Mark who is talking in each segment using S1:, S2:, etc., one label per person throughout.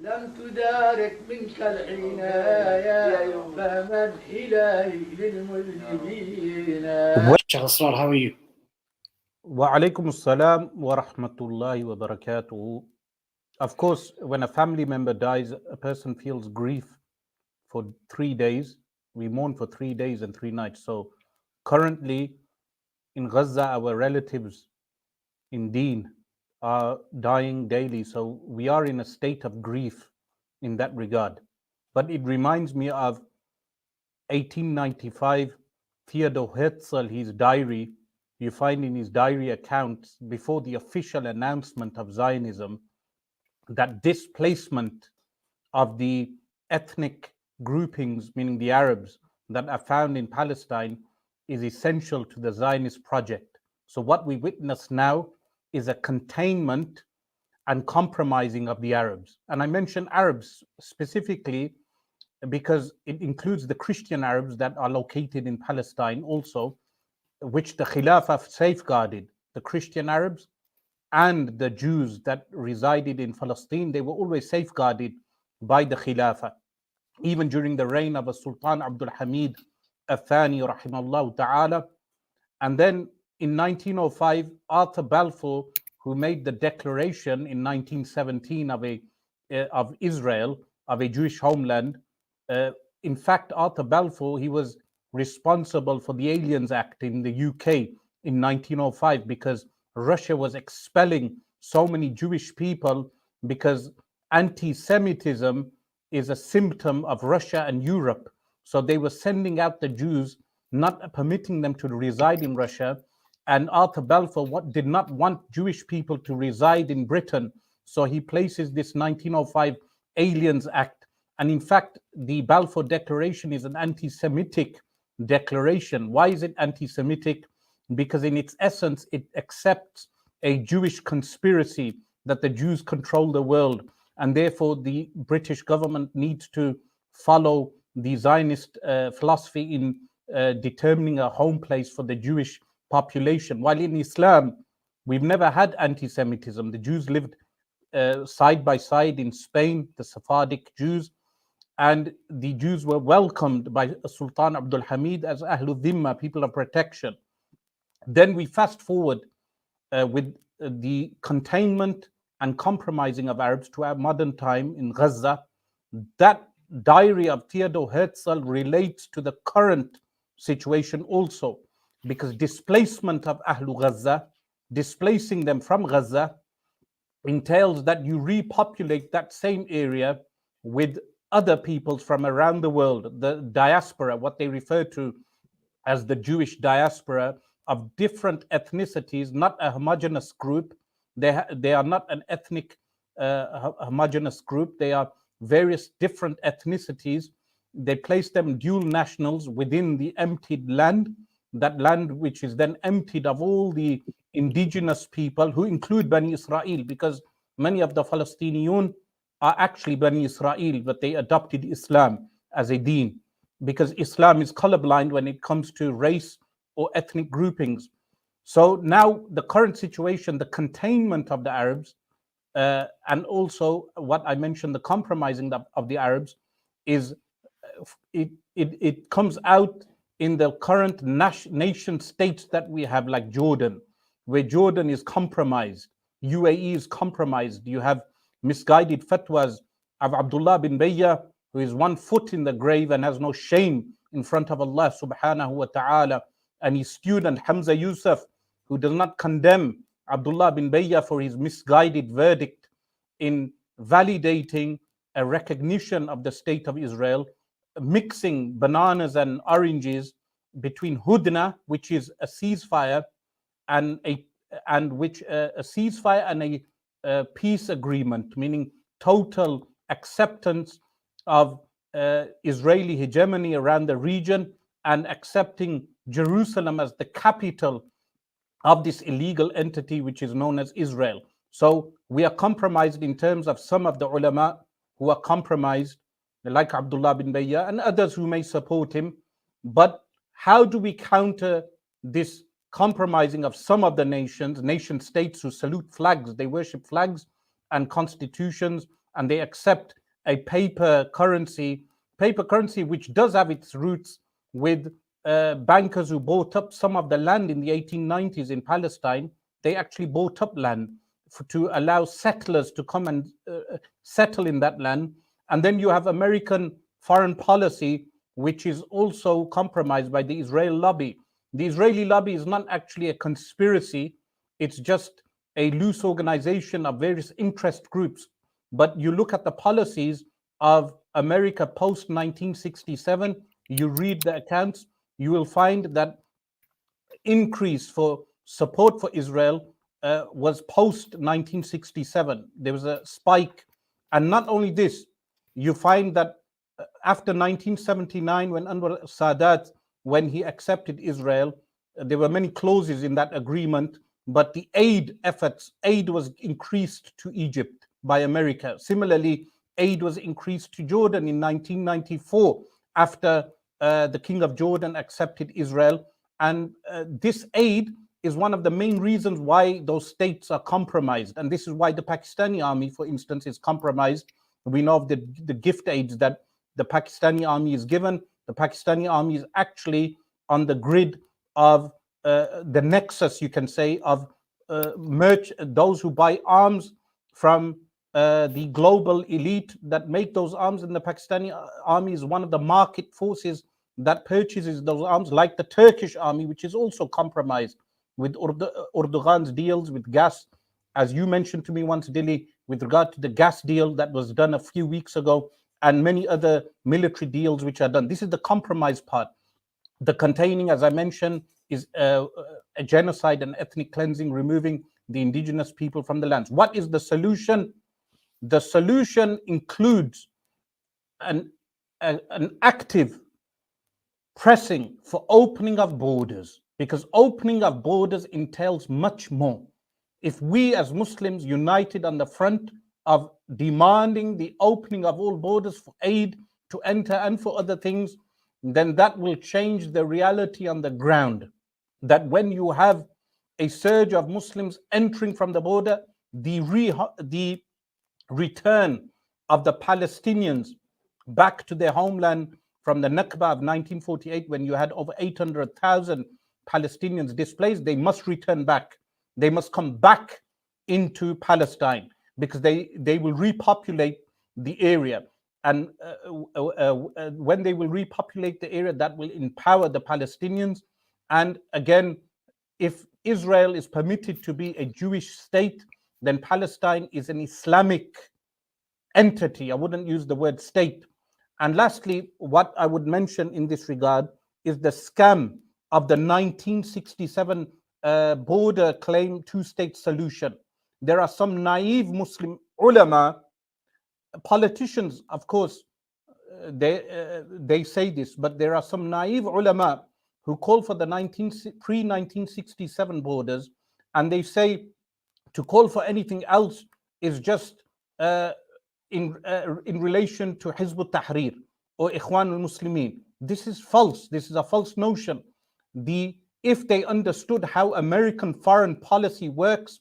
S1: لم تدارك منك العناية فمن إلهي للمذنبين.
S2: Sheikh Asrar, how are you?
S3: Wa alaikum assalam wa rahmatullahi wa barakatuh. Of course, when a family member dies, a person feels grief for 3 days. We mourn for 3 days and 3 nights. So currently in Gaza, our relatives in Deen are dying daily. So we are in a state of grief in that regard. But it reminds me of 1895, Theodor Herzl, his diary. You find in his diary accounts before the official announcement of Zionism that displacement of the ethnic groupings, meaning the Arabs, that are found in Palestine is essential to the Zionist project. So, what we witness now is a containment and compromising of the Arabs. And I mention Arabs specifically because it includes the Christian Arabs that are located in Palestine also, which the Khilafah safeguarded. The Christian Arabs and the Jews that resided in Palestine, they were always safeguarded by the Khilafah. Even during the reign of Sultan Abdul Hamid Al-Thani, rahimahullah ta'ala. And then in 1905, Arthur Balfour, who made the declaration in 1917 of Israel, of a Jewish homeland, in fact, Arthur Balfour, he was responsible for the Aliens Act in the UK in 1905 because Russia was expelling so many Jewish people because anti-Semitism is a symptom of Russia and Europe. So they were sending out the Jews, not permitting them to reside in Russia. And Arthur Balfour did not want Jewish people to reside in Britain. So he places this 1905 Aliens Act. And in fact, the Balfour Declaration is an anti-Semitic declaration. Why is it anti-Semitic? Because in its essence, it accepts a Jewish conspiracy that the Jews control the world. And therefore, the British government needs to follow the Zionist philosophy in determining a home place for the Jewish population. While in Islam, we've never had anti-Semitism. The Jews lived side by side in Spain, the Sephardic Jews, and the Jews were welcomed by Sultan Abdul Hamid as Ahlul Dhimma, people of protection. Then we fast forward with the containment and compromising of Arabs to our modern time in Gaza. That diary of Theodor Herzl relates to the current situation also, because displacement of Ahlul Gaza, displacing them from Gaza, entails that you repopulate that same area with other peoples from around the world, the diaspora, what they refer to as the Jewish diaspora of different ethnicities, not a homogeneous group. They are not an ethnic homogeneous group. They are various different ethnicities. They place them dual nationals within the emptied land, that land which is then emptied of all the indigenous people who include Bani Israel, because many of the Palestinians are actually Bani Israel, but they adopted Islam as a deen, because Islam is colorblind when it comes to race or ethnic groupings. So now the current situation, the containment of the Arabs, and also what I mentioned, the compromising of the Arabs, is it comes out in the current nation states that we have, like Jordan, where Jordan is compromised, UAE is compromised. You have misguided fatwas of Abdullah bin Bayya, who is 1 foot in the grave and has no shame in front of Allah subhanahu wa ta'ala, and his student Hamza Yusuf, who does not condemn Abdullah bin Bayya for his misguided verdict in validating a recognition of the state of Israel, mixing bananas and oranges between Hudna, which is a ceasefire, and a ceasefire and a peace agreement, meaning total acceptance of Israeli hegemony around the region and accepting Jerusalem as the capital of this illegal entity which is known as Israel. So we are compromised in terms of some of the ulama who are compromised, like Abdullah bin Bayya and others who may support him. But how do we counter this compromising of some of the nation states who salute flags, they worship flags and constitutions and they accept a paper currency which does have its roots with bankers who bought up some of the land in the 1890s in Palestine. They actually bought up land to allow settlers to come and settle in that land. And then you have American foreign policy, which is also compromised by the Israeli lobby. The Israeli lobby is not actually a conspiracy, it's just a loose organization of various interest groups. But you look at the policies of America post 1967, you read the accounts, you will find that increase for support for Israel was post 1967. There was a spike. And not only this, you find that after 1979, when Anwar Sadat, when he accepted Israel, there were many clauses in that agreement, but the aid was increased to Egypt by America. Similarly, aid was increased to Jordan in 1994 after the King of Jordan accepted Israel. And this aid is one of the main reasons why those states are compromised. And this is why the Pakistani army, for instance, is compromised. We know of the gift aids that the Pakistani army is given. The Pakistani army is actually on the grid of the nexus, you can say, of those who buy arms from the global elite that make those arms. And the Pakistani army is one of the market forces that purchases those arms, like the Turkish army, which is also compromised with Erdogan's deals with gas. As you mentioned to me once, Dilly, with regard to the gas deal that was done a few weeks ago, and many other military deals which are done. This is the compromise part. The containing, as I mentioned, is a genocide and ethnic cleansing, removing the indigenous people from the lands. What is the solution? The solution includes an active pressing for opening of borders, because opening of borders entails much more. If we as Muslims united on the front of demanding the opening of all borders for aid to enter and for other things, then that will change the reality on the ground. That when you have a surge of Muslims entering from the border, the return of the Palestinians back to their homeland from the Nakba of 1948, when you had over 800,000 Palestinians displaced, they must return back. They must come back into Palestine, because they will repopulate the area. And when they will repopulate the area, that will empower the Palestinians. And again, if Israel is permitted to be a Jewish state, then Palestine is an Islamic entity. I wouldn't use the word state. And lastly, what I would mention in this regard is the scam of the 1967 border claim two-state solution. There are some naive Muslim ulama, politicians, of course, they say this, but there are some naive ulama who call for the pre-1967 borders, and they say to call for anything else is just in relation to Hizb ut-Tahrir or Ikhwan al-Muslimin. This is false. This is a false notion. If they understood how American foreign policy works,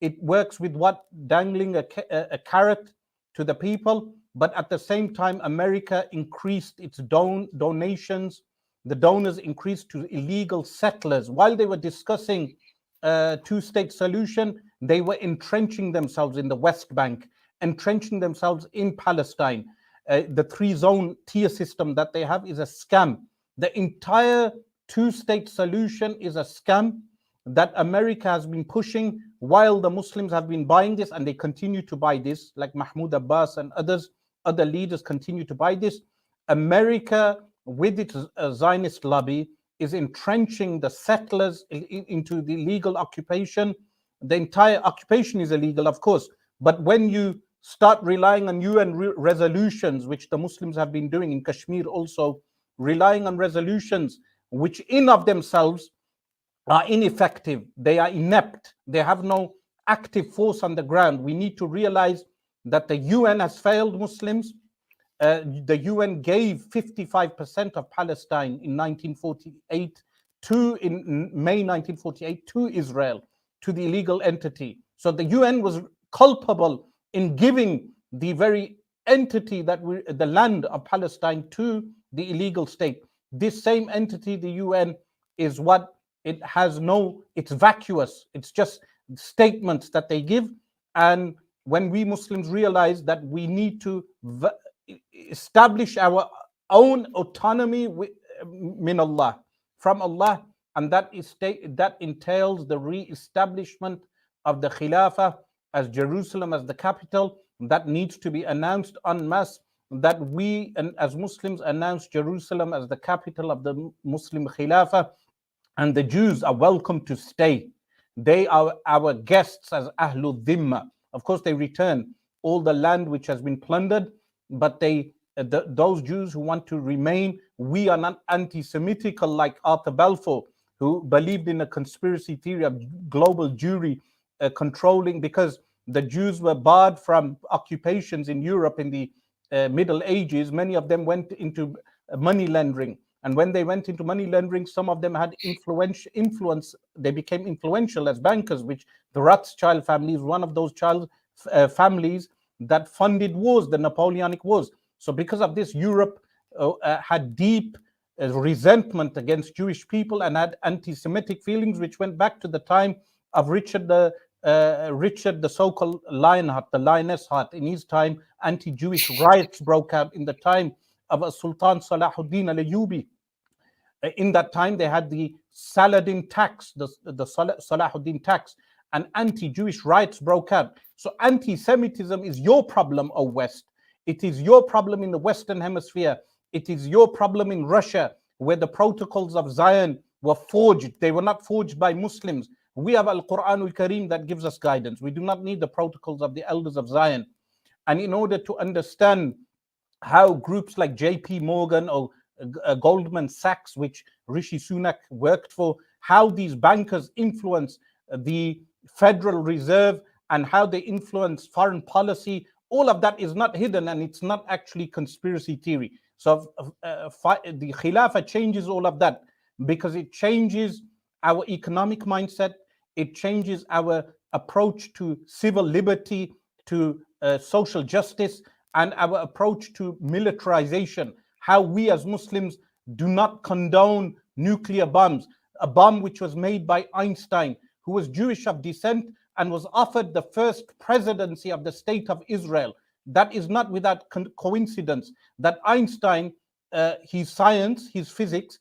S3: it works with what? Dangling a carrot to the people, but at the same time, America increased its donations. The donors increased to illegal settlers. While they were discussing two-state solution, they were entrenching themselves in the West Bank, entrenching themselves in Palestine. The three-zone tier system that they have is a scam. The entire two-state solution is a scam that America has been pushing while the Muslims have been buying this, and they continue to buy this, like Mahmoud Abbas and other leaders continue to buy this. America, with its Zionist lobby, is entrenching the settlers into the legal occupation. The entire occupation is illegal, of course, but when you start relying on UN resolutions, which the Muslims have been doing in Kashmir also, relying on resolutions which in of themselves are ineffective, they are inept, they have no active force on the ground. We need to realize that the UN has failed Muslims. The UN gave 55% of Palestine in 1948 in May 1948 to Israel, to the illegal entity. So the UN was culpable in giving the very entity that the land of Palestine to the illegal state. This same entity, the UN, is what it has it's vacuous. It's just statements that they give. And when we Muslims realize that we need to establish our own autonomy min Allah, from Allah, and that entails the re-establishment of the Khilafah as Jerusalem as the capital. That needs to be announced en masse, that we and as Muslims announce Jerusalem as the capital of the Muslim Khilafah, and the Jews are welcome to stay. They are our guests as Ahlul Dhimma. Of course, they return all the land which has been plundered, but those Jews who want to remain, we are not anti-Semitical like Arthur Balfour, who believed in a conspiracy theory of global Jewry controlling, because the Jews were barred from occupations in Europe in the Middle Ages. Many of them went into money laundering. And when they went into money laundering, some of them had influence. They became influential as bankers, which the Rothschild family is one of those families that funded wars, the Napoleonic Wars. So because of this, Europe had deep resentment against Jewish people and had anti-Semitic feelings, which went back to the time of Richard the so-called Lionheart, the Lioness Heart. In his time, anti-Jewish riots broke out in the time of Sultan Salahuddin al-Ayyubi. In that time, they had the Saladin tax, the Salahuddin tax, and anti-Jewish riots broke out. So anti-Semitism is your problem, O West. It is your problem in the Western Hemisphere. It is your problem in Russia, where the protocols of Zion were forged. They were not forged by Muslims. We have Al-Qur'an al-Karim that gives us guidance. We do not need the protocols of the elders of Zion. And in order to understand how groups like J.P. Morgan or Goldman Sachs, which Rishi Sunak worked for, how these bankers influence the Federal Reserve and how they influence foreign policy, all of that is not hidden, and it's not actually conspiracy theory. So the Khilafah changes all of that because it changes our economic mindset, it changes our approach to civil liberty, to social justice, and our approach to militarization. How we as Muslims do not condone nuclear bombs. A bomb which was made by Einstein, who was Jewish of descent and was offered the first presidency of the State of Israel. That is not without coincidence that Einstein, his science, his physics,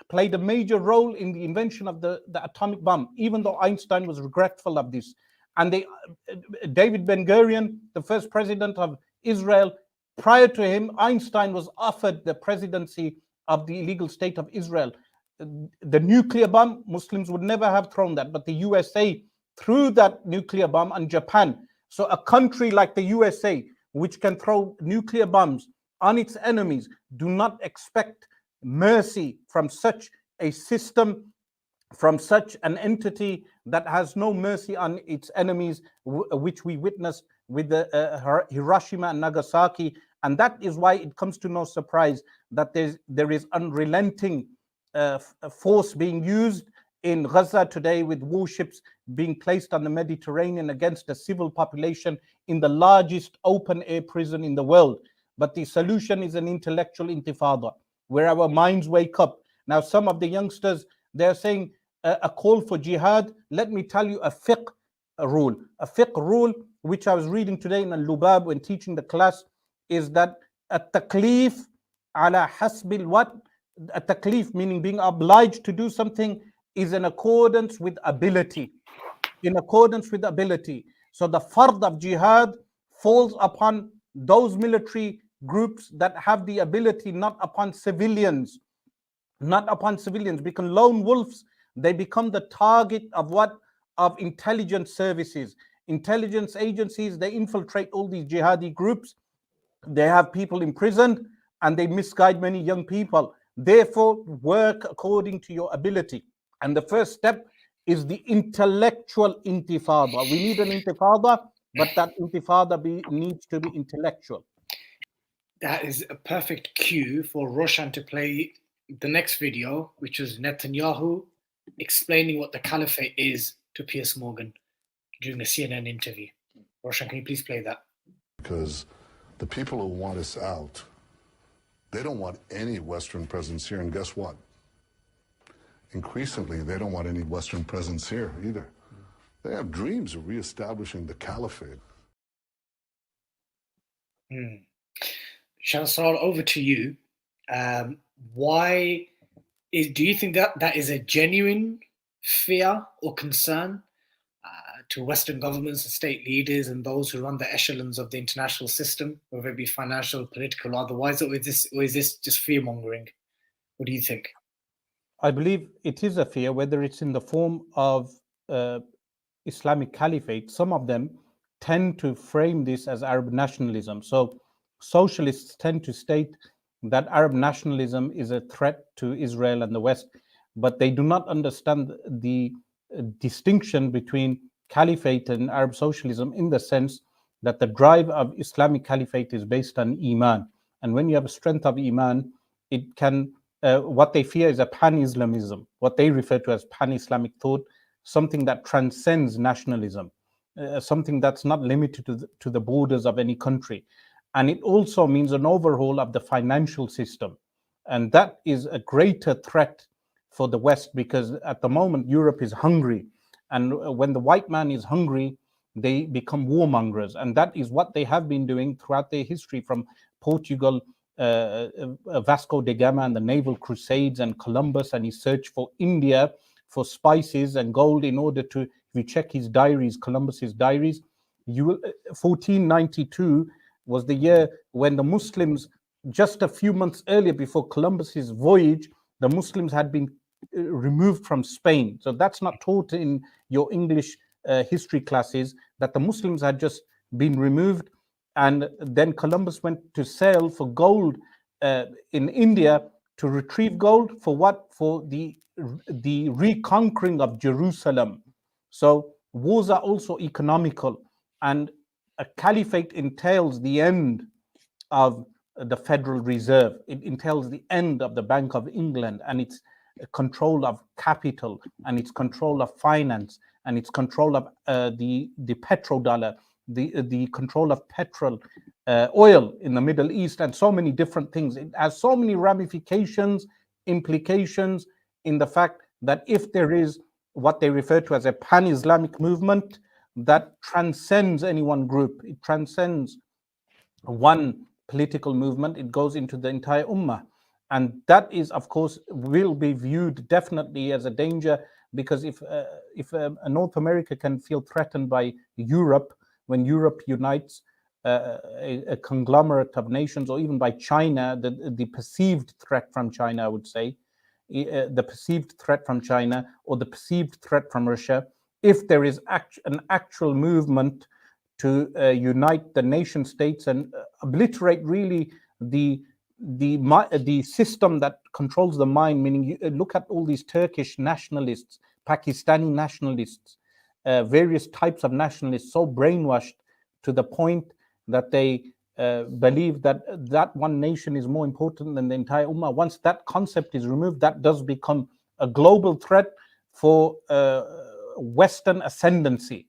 S3: played a major role in the invention of the atomic bomb, even though Einstein was regretful of this. And David Ben-Gurion, the first president of Israel, prior to him, Einstein was offered the presidency of the illegal state of Israel. The nuclear bomb, Muslims would never have thrown that, but the USA threw that nuclear bomb on Japan. So a country like the USA, which can throw nuclear bombs on its enemies, do not expect mercy from such a system, from such an entity that has no mercy on its enemies, which we witnessed with the Hiroshima and Nagasaki. And that is why it comes to no surprise that there is unrelenting force being used in Gaza today, with warships being placed on the Mediterranean against a civil population in the largest open air prison in the world. But the solution is an intellectual intifada, where our minds wake up. Now, some of the youngsters, they're saying a call for jihad. Let me tell you a fiqh rule. A fiqh rule, which I was reading today in Al-Lubab when teaching the class, is that at-taklif ala hasbil what? At-taklif, meaning being obliged to do something, is in accordance with ability. In accordance with ability. So the fard of jihad falls upon those military groups that have the ability, not upon civilians. Not upon civilians. Because lone wolves, they become the target of what? Of intelligence services. Intelligence agencies, they infiltrate all these jihadi groups. They have people imprisoned and they misguide many young people. Therefore, work according to your ability. And the first step is the intellectual intifada. We need an intifada, but that intifada needs to be intellectual.
S2: That is a perfect cue for Roshan to play the next video, which is Netanyahu explaining what the caliphate is to Piers Morgan during the CNN interview. Roshan, can you please play that?
S4: Because The people who want us out, they don't want any Western presence here. And guess what? Increasingly, they don't want any Western presence here either. They have dreams of reestablishing the caliphate.
S2: Asrar, over to you. Why do you think that is a genuine fear or concern to Western governments and state leaders and those who run the echelons of the international system, whether it be financial, political, or otherwise, or is this just fear mongering? What do you think?
S3: I believe it is a fear, whether it's in the form of Islamic caliphate. Some of them tend to frame this as Arab nationalism. So socialists tend to state that Arab nationalism is a threat to Israel and the West, but they do not understand the distinction between caliphate and Arab socialism, in the sense that the drive of Islamic caliphate is based on Iman. And when you have a strength of Iman, it can, what they fear is a pan-Islamism, what they refer to as pan-Islamic thought, something that transcends nationalism, something that's not limited to the borders of any country. And it also means an overhaul of the financial system. And that is a greater threat for the West, because at the moment, Europe is hungry. And when the white man is hungry, they become warmongers. And that is what they have been doing throughout their history, from Portugal, Vasco da Gama and the naval crusades, and Columbus and his search for India for spices and gold, in order to, if you check his diaries, Columbus's diaries, 1492 was the year when the Muslims, just a few months earlier, before Columbus's voyage, the Muslims had been removed from Spain. So that's not taught in your English history classes, that the Muslims had just been removed. And then Columbus went to sail for gold in India, to retrieve gold for what? For the reconquering of Jerusalem. So wars are also economical, and a caliphate entails the end of the Federal Reserve. It entails the end of the Bank of England and its control of capital, and its control of finance, and its control of the petrodollar, the control of petrol, oil in the Middle East, and so many different things. It has so many ramifications, implications, in the fact that if there is what they refer to as a pan-Islamic movement that transcends any one group, it transcends one political movement, it goes into the entire ummah. And that is, of course, will be viewed definitely as a danger, because if North America can feel threatened by Europe, when Europe unites, a conglomerate of nations, or even by China, the perceived threat from China, I would say, the perceived threat from China, or the perceived threat from Russia, if there is an actual movement to unite the nation states and obliterate really the system that controls the mind, meaning you look at all these Turkish nationalists, Pakistani nationalists, various types of nationalists, so brainwashed to the point that they believe that one nation is more important than the entire ummah. Once that concept is removed, that does become a global threat for Western ascendancy.